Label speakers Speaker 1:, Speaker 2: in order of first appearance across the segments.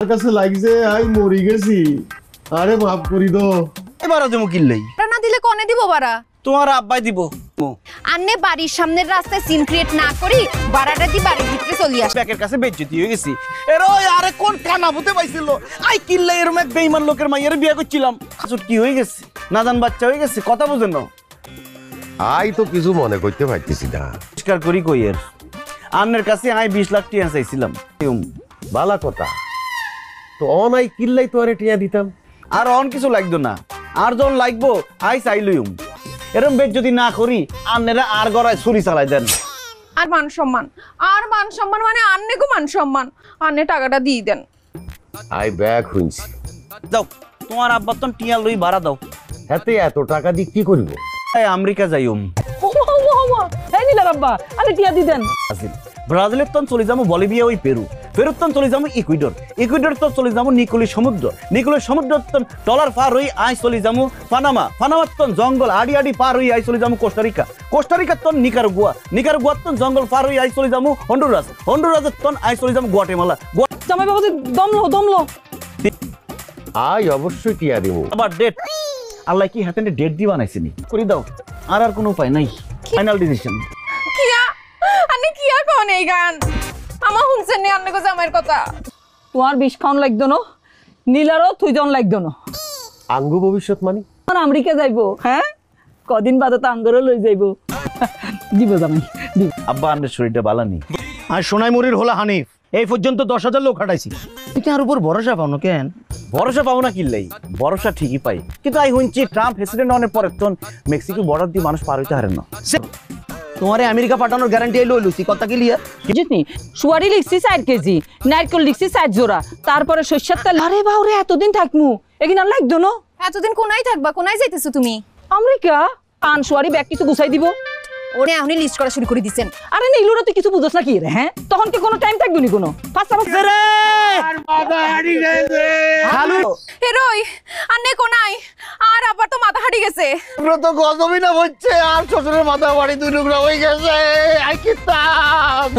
Speaker 1: কাছে লাগছে আই মরি গেছি। আরে মাফ করি দো।
Speaker 2: এবার দেবো কিনলেই
Speaker 3: না দিলে কনে দিব বাড়া?
Speaker 2: তোমার আব্বাই দিব।
Speaker 3: আন্নে বাড়ির সামনের রাস্তায় সিন ক্রিয়েট না করি বাড়াটা দি বাড়ির ভিতরে চলি আস।
Speaker 2: ব্যাকের কাছে বেজ্জতি হয়ে গেছি। এর ওই আরে কোন কানা ভূতে পাইছিল? আই কিনলে এরকম এক বেঈমান লোকের মাইয়ের বিয়ে করছিলাম। খাসুট কি হয়ে গেছে? নাজান বাচ্চা হয়ে গেছে, কথা বুঝেন না।
Speaker 4: আই তো কিছু মনে করতে পারতেছি না।
Speaker 2: পরিষ্কার করি কই এর আন্নের কাছে আই 20 লাখ টাকা চাইছিলাম।
Speaker 4: বালা কথা তো অনাই কিল্লাই তো আরে টিয়া দিতাম।
Speaker 2: আর অন কিছু লাগতো না, আর যখন লাগবো আই চাইলুম। এরম বেজ যদি না করি আন্নেরা আর গড়ায় ছুরি চালাই দেন।
Speaker 3: আর মান সম্মান মানে আন্নে গো মান সম্মান, আন্নে টাকাটা দিয়ে দেন।
Speaker 4: আই ব্যাগ হইছি।
Speaker 2: যাও তোমার আব্বা তো টিয়া লই ভাড়া দাও।
Speaker 4: হাতে এত টাকা দিয়ে কি করব?
Speaker 2: এই আমেরিকা যাইম।
Speaker 5: এই নিলার আব্বা আরে টিয়া দি দেন।
Speaker 2: ব্রাজিলের তন চলে যাবো বলিভিয়া, ওই পেরুর তন চলে যাবো ইকুইডর তো চলে যাবো নিকোলি সমুদ্র তন ডলার পার হই আই চলে যাবো পানামার তন জঙ্গল আড়ি পার হই আই চলে যাবো কোস্টারিকার তন নিকারগুয়া তন জঙ্গল পার হই আই চলে যাবো হন্ডুরাসের তন আই চলে যাবো গুয়াটেমালা।
Speaker 5: জামাই বাবু দমলো
Speaker 4: আই অবশ্যই টিয়া দিব।
Speaker 2: আবার ডেট আল্লাহ কি হাতে ডেট দি বানাইছিনি করে দাও। আর কোনো উপায় নাই, ফাইনাল ডিসিশন।
Speaker 3: কিয়া আন্নে কিয়া কোন এই গান আমা হুনছেন নি আন্নে গো জামাইয়ের কথা।
Speaker 5: তোমার 20 খাওন লাগতো না, নীলারও তুই জন লাগতো না।
Speaker 4: আঙ্গু ভবিষ্যৎ মানি
Speaker 5: আর আমেরিকা যাইবো, হ্যাঁ কদিন বাদে তো আঙ্গরও লই যাইবো। দিব জামাই দিব।
Speaker 2: আব্বা আন্নের শরীরটা ভালো নেই। আর সোনাইমুড়ির হলা হানিফ এই পর্যন্ত 10,000 লোক হাঁটাইছি। তুই আর উপর ভরসা পাও না কেন? ভরসা পাবো না কিনলেই ভরসা ঠিকই পাই, কিন্তু আই হুঁচি ট্রাম্প প্রেসিডেন্ট হওয়ার পরে তখন মেক্সিকো বর্ডার দিয়ে মানুষ পার হইতে হারেন না। তোমারে আমেরিকা পাঠানোর গ্যারান্টি এলো লুচি কথা কি লিয়া
Speaker 5: বুঝিসনি? সুয়ারি লিখছি 4 কেজি, নারকেল লিখছি 4 জোড়া, তারপরে সরষের তেল। আরে বাউরে এতদিন থাকমু এগিন আর লাগতো না।
Speaker 3: এতদিন কোনায় থাকবা, কোনায় যাইতেছো তুমি?
Speaker 5: আমেরিকা পান সুয়ারি ব্যাগ কিছু গুছাই দিব।
Speaker 3: ওরে এখনই লিস্ট করা শুরু করে দিছেন।
Speaker 5: আরে নীলুরা তুই কিছু বুঝছ না কি রে? হ্যাঁ তখন কি কোনো টাইম থাকবে নি কোনো?
Speaker 3: হেরোই আন্নে কোনায় আর আবার তো মাথা হাঁটি গেছে।
Speaker 4: তো গজবই না হচ্ছে আর শ্বশুরের মাথা বাড়ি 2 টুকরা হয়ে গেছে। আই কিতাম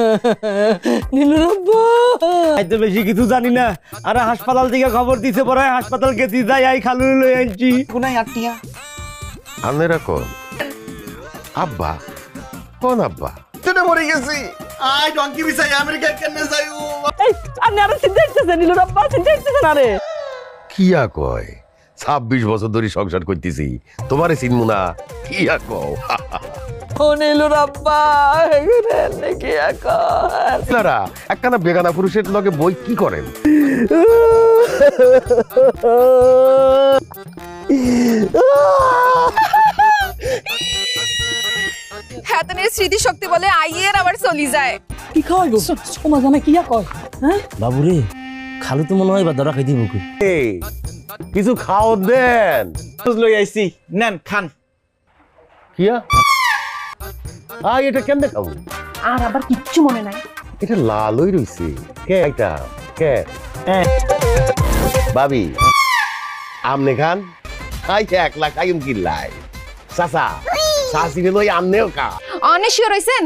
Speaker 5: নীলুরব্বা
Speaker 2: আইতে বেশি কিছু জানি না। আরে হাসপাতাল থেকে খবর দিতে পরে হাসপাতাল গেছি, যাই আই খালু লই আনছি। কোনায় আটটিয়া
Speaker 4: আনেরা কোন আব্বা কোন আব্বা
Speaker 2: তুই মরে গেছি। আই ডঙ্কি বিছাই আমেরিকা কেন যাইও?
Speaker 5: এই আর না চিন্তা হচ্ছে নীলুরব্বা, চিন্তা হচ্ছে না রে।
Speaker 4: কিয়া কয় 26 বছর ধরে সংসার করতেছি তোমারে চিনমু না? কিয়া কও
Speaker 5: ও নীলুরব্বা এগুনে কি কয়?
Speaker 4: আপনারা একখানা বেগানা পুরুষের লগে বই কি করেন?
Speaker 3: হ্যাতনের স্মৃতি শক্তি বলে আইয়ের আবার চলি যায়।
Speaker 5: কি খাওয়াইবো ওমা জামাই কিয়া কয়? হ্যাঁ
Speaker 6: বাবুরে খালু তো মনে হয় বা ধরা খাইতে বুকে
Speaker 4: এই কিছু খাও দেন।
Speaker 2: লই আইছি, নেন খান।
Speaker 4: কিয়া আই এটা কেমনে খাবো?
Speaker 3: আর আবার কিচ্ছু মনে নাই।
Speaker 4: এটা লালই রইছে কে? এটা কে? ভাবি আমনে খান। আই 1 লাখ আইম কিল্লাই চাচা চাচিরে লই আমনেও কা।
Speaker 3: অনেক শিওর হইছেন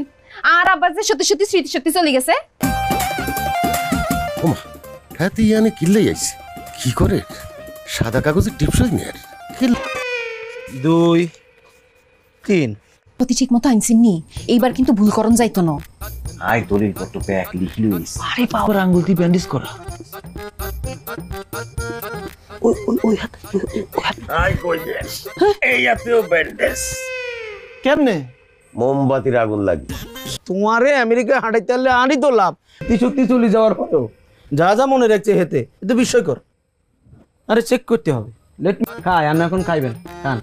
Speaker 3: আর আবার যে সত্যি সত্যি স্মৃতি শক্তি চলে গেছে।
Speaker 4: ওমা হাতে ইয়ানে কিল্লাই আইছে কি করে? সাদা কাগজে টিপসই নেয়ার
Speaker 2: 2 3
Speaker 3: প্রতি ঠিক মতো আনছেন নি, এইবার কিন্তু ভুল করন যাইতো না।
Speaker 2: আই দলিল কত প্যাক লিখলি হইছে।
Speaker 6: আরে বাবার আঙ্গুলটি ব্যান্ডেজ করা। ওই হাত
Speaker 4: আই কই দে এই এতও ব্যান্ডেজ
Speaker 2: কেমনে?
Speaker 4: মোমবাতির আগুন লাগি।
Speaker 6: তোমারে আমেরিকা হাঁটাইতে হলে আনি তো লাভ, তুই সত্যি চলে যাওয়ার পরেও যা যা মনে রাখছে হেতে এতে বিস্ময়কর। আরে চেক করতে হবে। লেট মি খাই, আমি এখন খাইবেন খান।